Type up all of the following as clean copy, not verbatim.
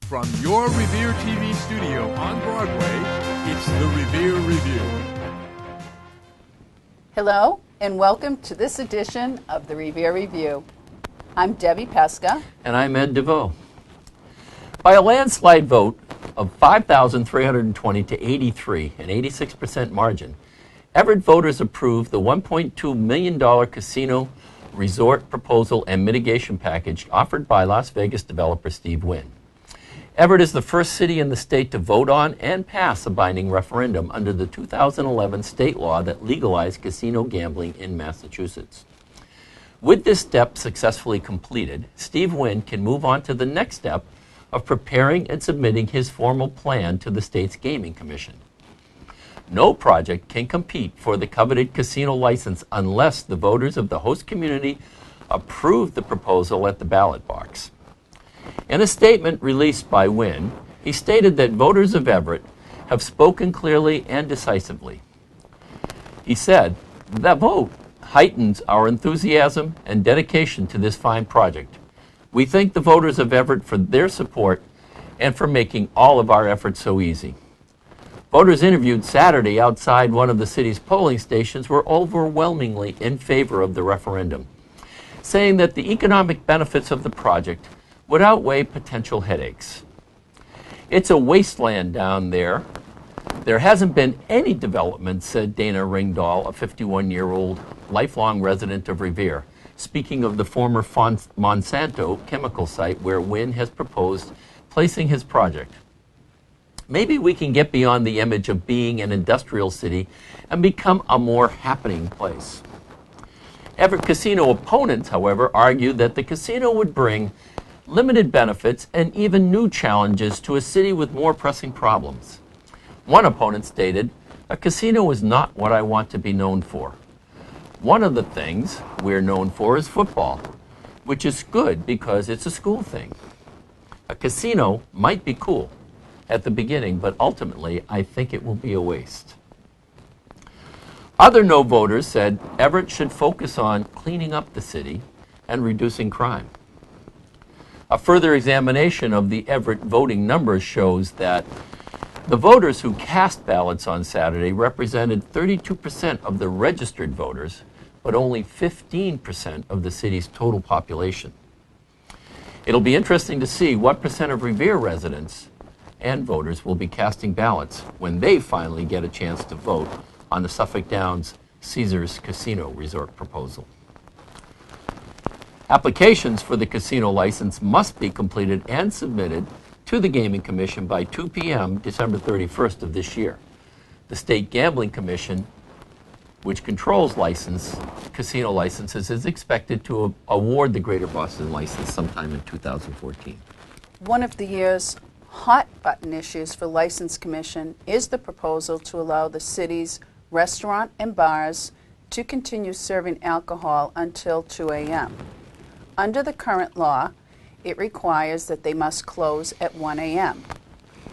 From your Revere TV studio on Broadway, it's the Revere Review. Hello, and welcome to this edition of the Revere Review. I'm Debbie Pesca. And I'm Ed DeVoe. By a landslide vote of 5,320 to 83, an 86% margin, Everett voters approved the $1.2 million casino resort proposal and mitigation package offered by Las Vegas developer Steve Wynn. Everett is the first city in the state to vote on and pass a binding referendum under the 2011 state law that legalized casino gambling in Massachusetts. With this step successfully completed, Steve Wynn can move on to the next step of preparing and submitting his formal plan to the state's Gaming Commission. No project can compete for the coveted casino license unless the voters of the host community approve the proposal at the ballot box. In a statement released by Wynn, he stated that voters of Everett have spoken clearly and decisively. He said, "That vote heightens our enthusiasm and dedication to this fine project. We thank the voters of Everett for their support and for making all of our efforts so easy." Voters interviewed Saturday outside one of the city's polling stations were overwhelmingly in favor of the referendum, saying that the economic benefits of the project would outweigh potential headaches. "It's a wasteland down there. There hasn't been any development," said Dana Ringdahl, a 51-year-old lifelong resident of Revere, speaking of the former Monsanto chemical site where Wynn has proposed placing his project. "Maybe we can get beyond the image of being an industrial city and become a more happening place." Everett casino opponents, however, argued that the casino would bring limited benefits and even new challenges to a city with more pressing problems. One opponent stated, "A casino is not what I want to be known for. One of the things we're known for is football, which is good because it's a school thing. A casino might be cool at the beginning, but ultimately I think it will be a waste." Other no voters said Everett should focus on cleaning up the city and reducing crime. A further examination of the Everett voting numbers shows that the voters who cast ballots on Saturday represented 32% of the registered voters, but only 15% of the city's total population. It'll be interesting to see what percent of Revere residents and voters will be casting ballots when they finally get a chance to vote on the Suffolk Downs Caesars Casino Resort proposal. Applications for the casino license must be completed and submitted to the Gaming Commission by 2 p.m. December 31st of this year. The State Gambling Commission, which controls casino licenses, is expected to award the Greater Boston license sometime in 2014. One of the year's hot-button issues for License Commission is the proposal to allow the city's restaurant and bars to continue serving alcohol until 2 a.m. Under the current law, it requires that they must close at 1 a.m.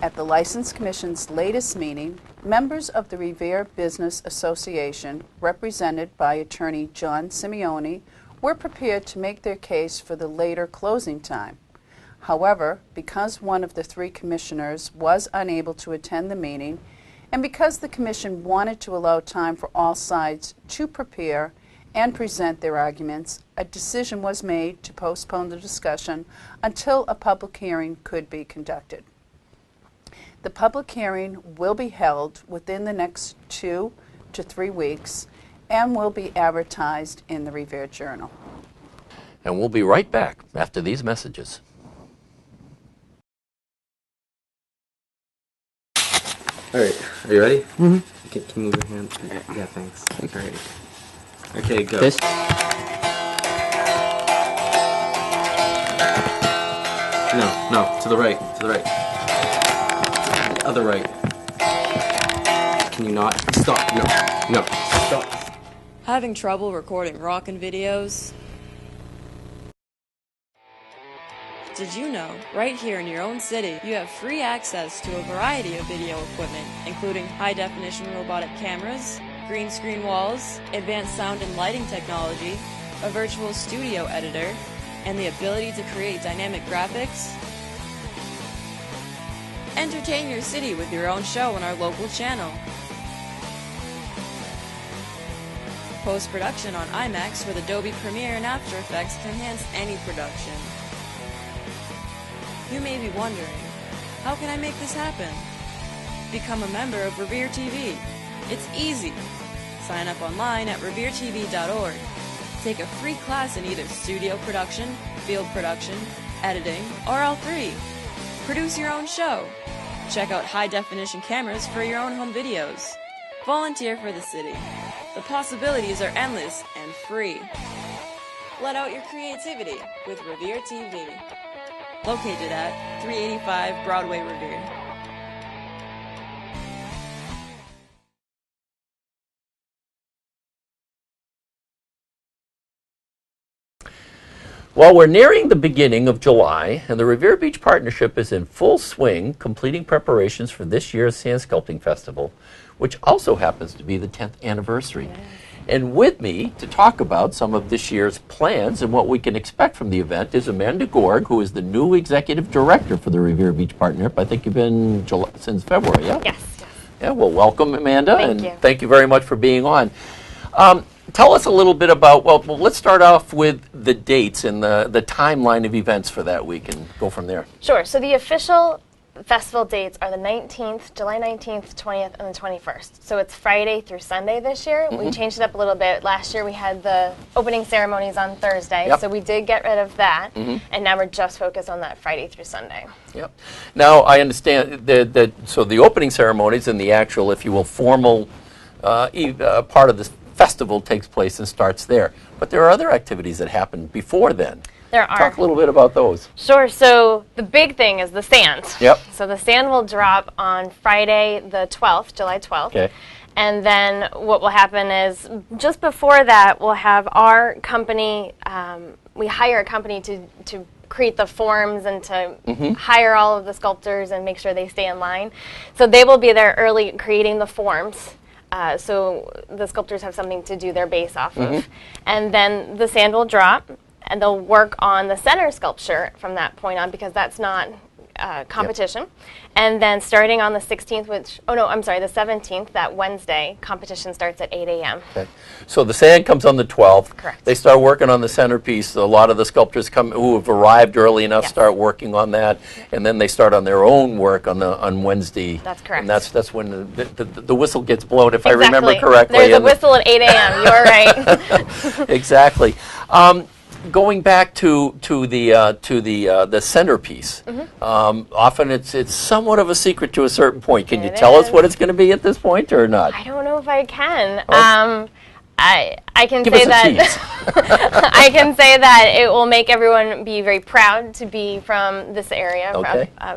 At the License Commission's latest meeting, members of the Revere Business Association, represented by attorney John Simeone, were prepared to make their case for the later closing time. However, because one of the three commissioners was unable to attend the meeting, and because the commission wanted to allow time for all sides to prepare and present their arguments, a decision was made to postpone the discussion until a public hearing could be conducted. The public hearing will be held within the next 2 to 3 weeks and will be advertised in the Revere Journal. And we'll be right back after these messages. All right, are you ready? Mm-hmm. Can you move your hand? Yeah, thanks. All right. Okay, go. This? No, to the right, The other right. Can you not? Stop, no, stop. Having trouble recording rockin' videos? Did you know, right here in your own city, you have free access to a variety of video equipment, including high-definition robotic cameras, green screen walls, advanced sound and lighting technology, a virtual studio editor, and the ability to create dynamic graphics? Entertain your city with your own show on our local channel. Post-production on IMAX with Adobe Premiere and After Effects can enhance any production. You may be wondering, how can I make this happen? Become a member of Revere TV. It's easy. Sign up online at reveretv.org. Take a free class in either studio production, field production, editing, or all three. Produce your own show. Check out high-definition cameras for your own home videos. Volunteer for the city. The possibilities are endless and free. Let out your creativity with Revere TV. Located at 385 Broadway, Revere. Well, we're nearing the beginning of July, and the Revere Beach Partnership is in full swing, completing preparations for this year's Sand Sculpting Festival, which also happens to be the 10th anniversary. Yes. And with me to talk about some of this year's plans and what we can expect from the event is Amanda Gourgue, who is the new Executive Director for the Revere Beach Partnership. I think you've been since February, yeah? Yes. Yeah, well, welcome, Amanda, and thank you very much for being on. Tell us a little bit about, well, let's start off with the dates and the timeline of events for that week and go from there. Sure. So the official festival dates are the 19th, July 19th, 20th, and the 21st. So it's Friday through Sunday this year. We changed it up a little bit. Last year we had the opening ceremonies on Thursday, so we did get rid of that, and now we're just focused on that Friday through Sunday. Yep. Now, I understand that so the opening ceremonies and the actual, if you will, formal part of the festival takes place and starts there. But there are other activities that happen before then. There are. Talk a little bit about those. Sure. So the big thing is the sand. Yep. So the sand will drop on Friday the 12th, July 12th. Okay. And then what will happen is just before that, we'll have our company, we hire a company to create the forms and to hire all of the sculptors and make sure they stay in line. So they will be there early creating the forms. So the sculptors have something to do their base off of. And then the sand will drop, and they'll work on the center sculpture from that point on, because that's not competition. And then starting on the 16th, the 17th, that Wednesday, competition starts at 8 a.m. Okay. So the sand comes on the 12th. Correct. They start working on the centerpiece. A lot of the sculptors who have arrived early enough start working on that, and then they start on their own work on Wednesday. That's correct. And that's when the whistle gets blown, if I remember correctly. There's a whistle at 8 a.m. You're right. Exactly. Going back to the centerpiece, often it's somewhat of a secret to a certain point. Can you tell us what it's going to be at this point, or not? I don't know if I can. I can Give say us a that I can say that it will make everyone be very proud to be from this area,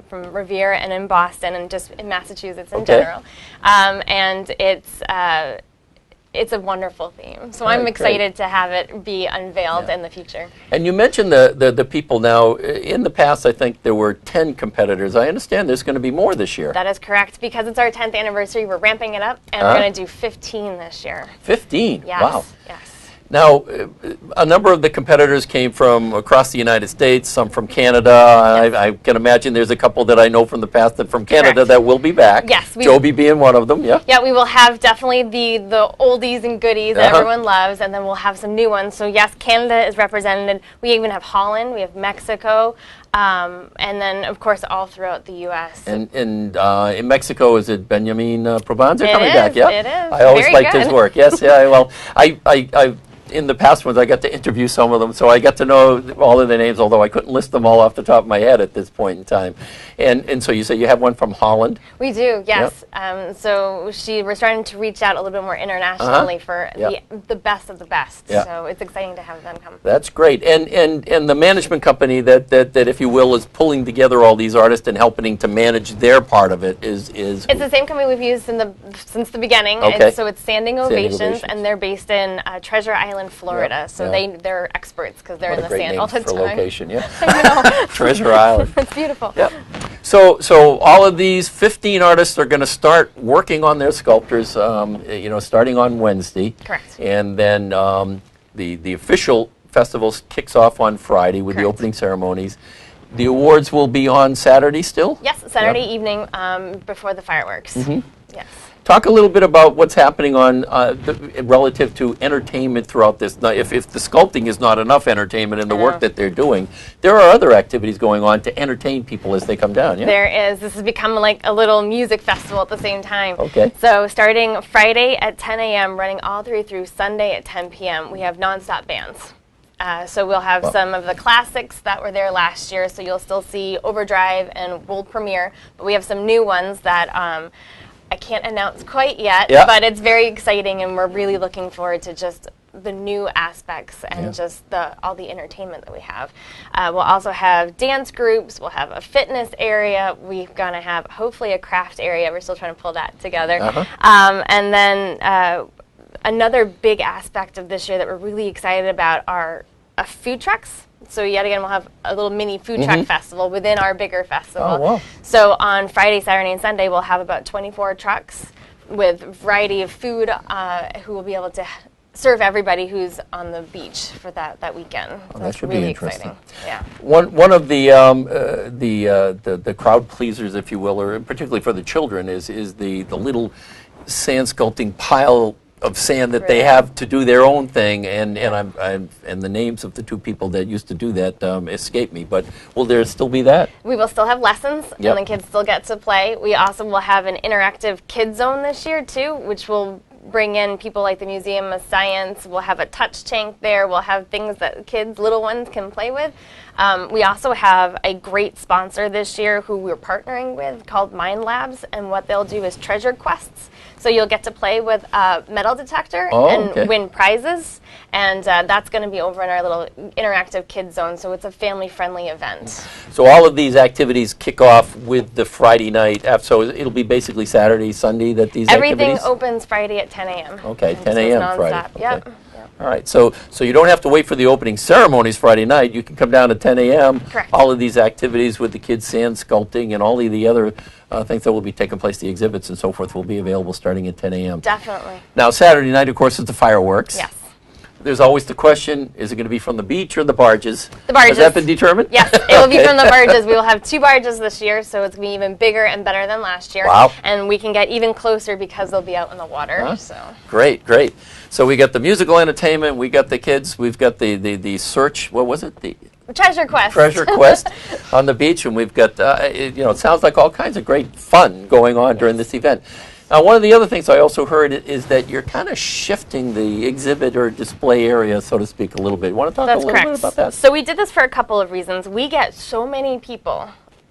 from Revere and in Boston and just in Massachusetts in general. And it's a wonderful theme. So I'm excited to have it be unveiled in the future. And you mentioned the people now. In the past, I think there were 10 competitors. I understand there's going to be more this year. That is correct. Because it's our 10th anniversary, we're ramping it up, and we're going to do 15 this year. 15? Yes. Wow. Yes. Now, a number of the competitors came from across the United States, some from Canada. Yes. I can imagine there's a couple that I know from the past that from Canada that will be back. Yes. Joby being one of them, Yeah, we will have definitely the oldies and goodies that everyone loves, and then we'll have some new ones. So yes, Canada is represented. We even have Holland, we have Mexico, and then of course all throughout the U.S. And in Mexico, is it Benjamin Probanza coming back? Yeah, it is. I always liked his work. Yes, yeah. Well, I in the past ones, I got to interview some of them, so I got to know all of the names, although I couldn't list them all off the top of my head at this point in time. And so you say you have one from Holland? We do, yes. So we're starting to reach out a little bit more internationally for the best of the best. So it's exciting to have them come. That's great. And the management company that if you will, is pulling together all these artists and helping to manage their part of it is It's the same company we've used since the beginning. So it's Standing Ovations, and they're based in Treasure Island, Florida. So they're experts because they're in the sand all the time. Location, Treasure Island. It's beautiful. Yep. So all of these 15 artists are going to start working on their sculptures, starting on Wednesday. Correct. And then the official festival kicks off on Friday with the opening ceremonies. The awards will be on Saturday still? Yes, Saturday evening before the fireworks. Yes. Talk a little bit about what's happening on relative to entertainment throughout this. Now, if the sculpting is not enough entertainment in the work that they're doing, there are other activities going on to entertain people as they come down. Yeah? There is. This has become like a little music festival at the same time. Okay. So starting Friday at 10 a.m., running all the way through Sunday at 10 p.m., we have nonstop bands. So we'll have some of the classics that were there last year, so you'll still see Overdrive and World Premiere, but we have some new ones that I can't announce quite yet, but it's very exciting, and we're really looking forward to just the new aspects and just all the entertainment that we have. We'll also have dance groups, we'll have a fitness area, we're going to have hopefully a craft area, we're still trying to pull that together. And then another big aspect of this year that we're really excited about are food trucks. So yet again, we'll have a little mini food truck festival within our bigger festival. Oh, wow. So on Friday, Saturday, and Sunday, we'll have about 24 trucks with a variety of food who will be able to serve everybody who's on the beach for that weekend. So that should really be interesting. Exciting. Yeah. One of the crowd pleasers, if you will, or particularly for the children, is the little sand sculpting pile of sand that they have to do their own thing, and the names of the two people that used to do that escape me. But will there still be that? We will still have lessons, and the kids still get to play. We also will have an interactive kid zone this year too, which will bring in people like the Museum of Science. We'll have a touch tank there. We'll have things that kids, little ones, can play with. We also have a great sponsor this year who we're partnering with called Mind Labs, and what they'll do is treasure quests. So you'll get to play with a metal detector and win prizes, and that's going to be over in our little interactive kids zone, so it's a family-friendly event. So all of these activities kick off with the Friday night, so it'll be basically Saturday, Sunday that these Everything activities? opens Friday at 10 a.m. Okay, 10 a.m. Friday. Okay. Yep. All right, so you don't have to wait for the opening ceremonies Friday night. You can come down at 10 a.m. Correct. All of these activities with the kids sand sculpting and all of the other things that will be taking place, the exhibits and so forth, will be available starting at 10 a.m. Definitely. Now, Saturday night, of course, is the fireworks. Yes. There's always the question, is it going to be from the beach or the barges? The barges. Has that been determined? Yes, it will be from the barges. We will have 2 barges this year, so it's going to be even bigger and better than last year. Wow. And we can get even closer because they'll be out in the water. So. Great, great. So we got the musical entertainment, we got the kids, we've got the search, what was it? The Treasure Quest. Treasure Quest on the beach, and we've got, it sounds like all kinds of great fun going on during this event. Now, one of the other things I also heard is that you're kind of shifting the exhibit or display area, so to speak, a little bit. You want to talk a little bit about that? So we did this for a couple of reasons. We get so many people,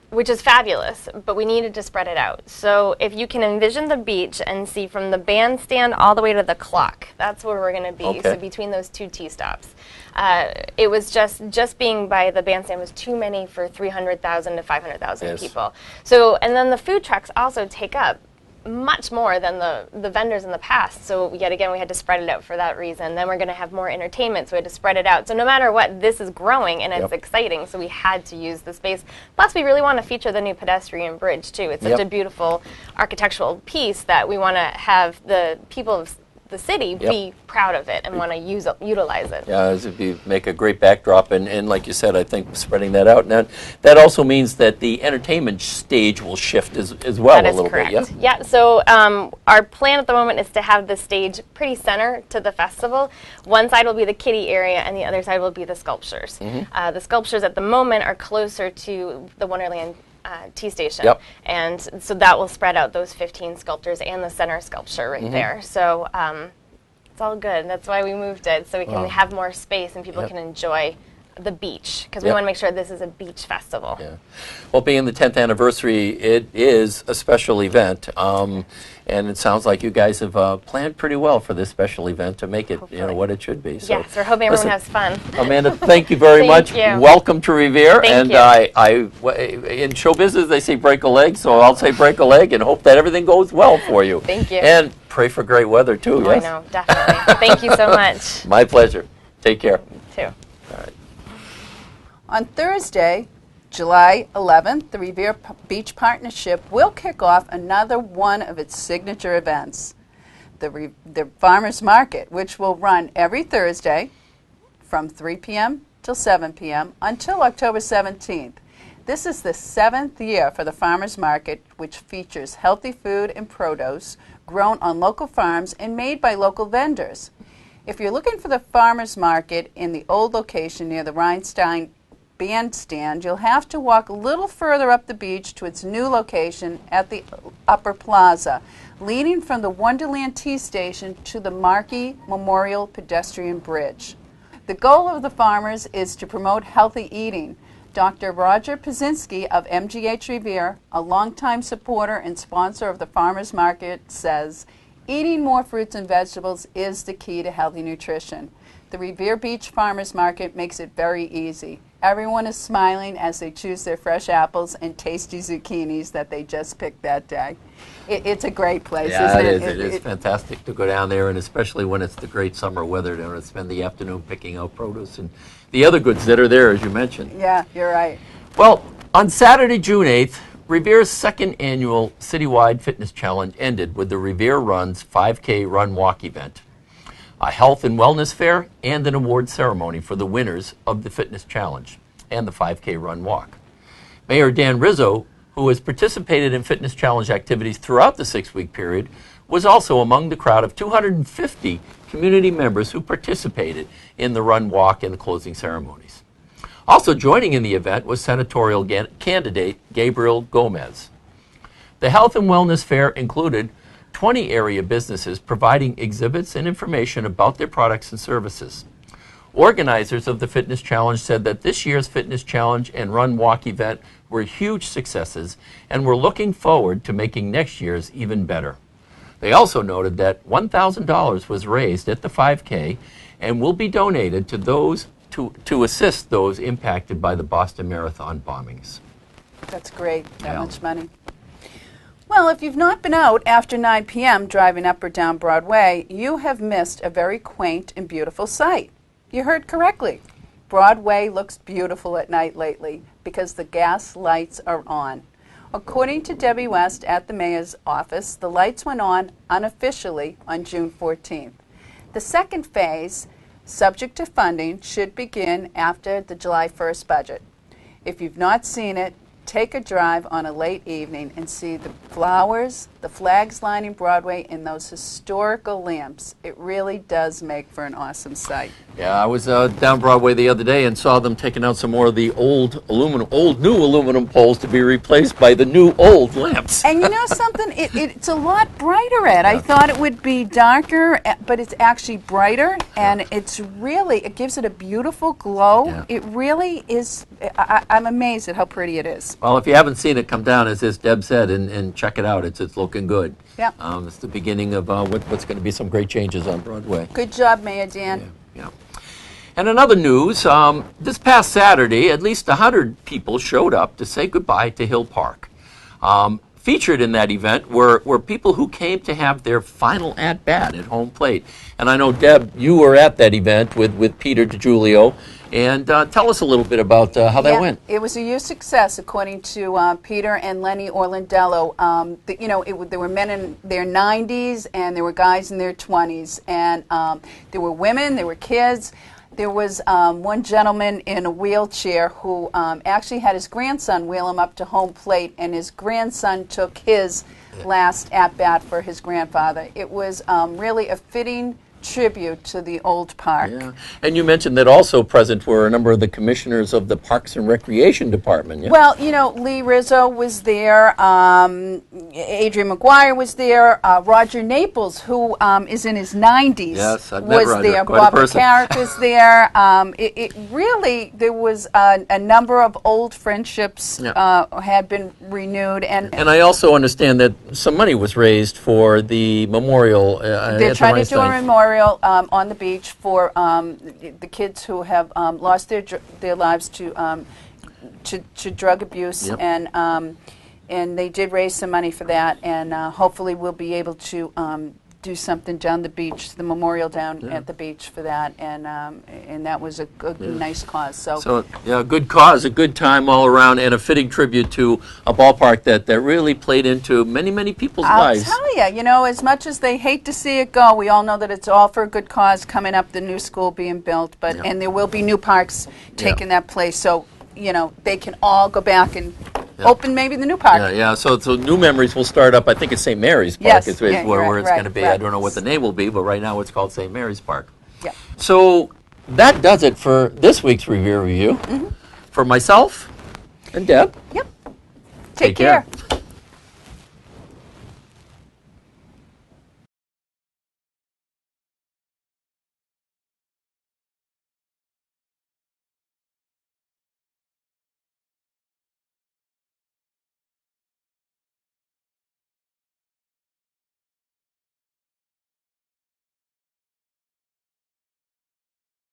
which is fabulous, but we needed to spread it out. So if you can envision the beach and see from the bandstand all the way to the clock, that's where we're going to be, so between those 2 T-stops. It was just being by the bandstand was too many for 300,000 to 500,000 people. So, and then the food trucks also take up much more than the vendors in the past. So yet again, we had to spread it out for that reason. Then we're going to have more entertainment, so we had to spread it out. So no matter what, this is growing and it's exciting, so we had to use the space. Plus, we really want to feature the new pedestrian bridge, too. It's such a beautiful architectural piece that we want to have the people of the city be proud of it and want to utilize it. Yeah, it'd be make a great backdrop, and like you said, I think spreading that out. Now, that also means that the entertainment stage will shift as well a little bit. Yeah. So our plan at the moment is to have the stage pretty center to the festival. One side will be the kiddie area, and the other side will be the sculptures. The sculptures at the moment are closer to the Wonderland T-station, and so that will spread out those 15 sculptors and the center sculpture right there. So it's all good. That's why we moved it, so we can have more space and people can enjoy the beach, because we want to make sure this is a beach festival. Well, being the 10th anniversary, it is a special event, and it sounds like you guys have planned pretty well for this special event to make it what it should be. So, yes, we're hoping everyone has fun. Amanda, thank you very much. You. Welcome to Revere. Thank you. In show business, they say break a leg, so I'll say break a leg and hope that everything goes well for you. Thank you. And pray for great weather, too. I know, definitely. Thank you so much. My pleasure. Take care. You too. All right. On Thursday, July 11th, the Revere Beach Partnership will kick off another one of its signature events, the Farmers Market, which will run every Thursday from 3 p.m. till 7 p.m. until October 17th. This is the 7th year for the Farmers Market, which features healthy food and produce grown on local farms and made by local vendors. If you're looking for the Farmers Market in the old location near the Rhinestein Bandstand, you'll have to walk a little further up the beach to its new location at the Upper Plaza, leading from the Wonderland Tea Station to the Markey Memorial Pedestrian Bridge. The goal of the farmers is to promote healthy eating. Dr. Roger Pazinski of MGH Revere, a longtime supporter and sponsor of the Farmers Market, says, eating more fruits and vegetables is the key to healthy nutrition. The Revere Beach Farmers Market makes it very easy. Everyone is smiling as they choose their fresh apples and tasty zucchinis that they just picked that day. It's a great place, isn't it? It is fantastic to go down there, and especially when it's the great summer weather, to spend the afternoon picking out produce and the other goods that are there, as you mentioned. Yeah, you're right. Well, on Saturday, June 8th, Revere's second annual citywide fitness challenge ended with the Revere Runs 5K Run Walk event, a health and wellness fair, and an award ceremony for the winners of the fitness challenge and the 5K Run Walk. Mayor Dan Rizzo, who has participated in fitness challenge activities throughout the 6-week period, was also among the crowd of 250 community members who participated in the run walk and the closing ceremonies. Also joining in the event was senatorial candidate Gabriel Gomez. The health and wellness fair included 20 area businesses providing exhibits and information about their products and services. Organizers of the Fitness Challenge said that this year's Fitness Challenge and Run Walk event were huge successes and were looking forward to making next year's even better. They also noted that $1,000 was raised at the 5K and will be donated to those to assist those impacted by the Boston Marathon bombings. That's great, that much money. Well, if you've not been out after 9 p.m. driving up or down Broadway, you have missed a very quaint and beautiful sight. You heard correctly. Broadway looks beautiful at night lately because the gas lights are on. According to Debbie West at the mayor's office, the lights went on unofficially on June 14th. The second phase, subject to funding, should begin after the July 1st budget. If you've not seen it, take a drive on a late evening and see the flowers, the flags lining Broadway, and those historical lamps. It really does make for an awesome sight. Yeah, I was down Broadway the other day and saw them taking out some more of the new aluminum poles to be replaced by the new old lamps. And you know something? It's a lot brighter, Ed. I thought it would be darker, but it's actually brighter, and it gives it a beautiful glow. Yeah. It really is. I'm amazed at how pretty it is. Well, if you haven't seen it, come down, as Deb said, and check it out. It's looking good. Yeah. It's the beginning of what's going to be some great changes on Broadway. Good job, Mayor Dan. Yeah. And in other news, this past Saturday, at least 100 people showed up to say goodbye to Hill Park. Featured in that event were people who came to have their final at-bat at home plate. And I know, Deb, you were at that event with Peter DiGiulio. And tell us a little bit about how that went. It was a huge success, according to Peter and Lenny Orlandello. There were men in their 90s, and there were guys in their 20s. And there were women, there were kids. There was one gentleman in a wheelchair who actually had his grandson wheel him up to home plate, and his grandson took his last at-bat for his grandfather. It was really a fitting tribute to the old park. Yeah. And you mentioned that also present were a number of the commissioners of the Parks and Recreation Department. Yeah? Well, Lee Rizzo was there, Adrian McGuire was there, Roger Naples, who is in his 90s, yes, I've met was Roger. there, Quite Bob a person. McCarrick was there. There was a number of old friendships had been renewed. And I also understand that some money was raised for the memorial. They're trying to do a memorial on the beach for the kids who have lost their lives to drug abuse, and they did raise some money for that, and hopefully we'll be able to do something down the beach, the memorial down at the beach for that, and that was a good, nice cause. So yeah, a good cause, a good time all around, and a fitting tribute to a ballpark that really played into many, many people's lives. I'll tell you, as much as they hate to see it go, we all know that it's all for a good cause coming up, the new school being built, and there will be new parks taking that place. So you know, they can all go back and open maybe the new park. Yeah. So new memories will start up. I think it's St. Mary's Park. Yes, Is yeah, where it's right, going to be. I right. don't know what the name will be, but right now it's called St. Mary's Park. Yeah. So that does it for this week's Revere Review. For myself and Deb. Yep. Take care.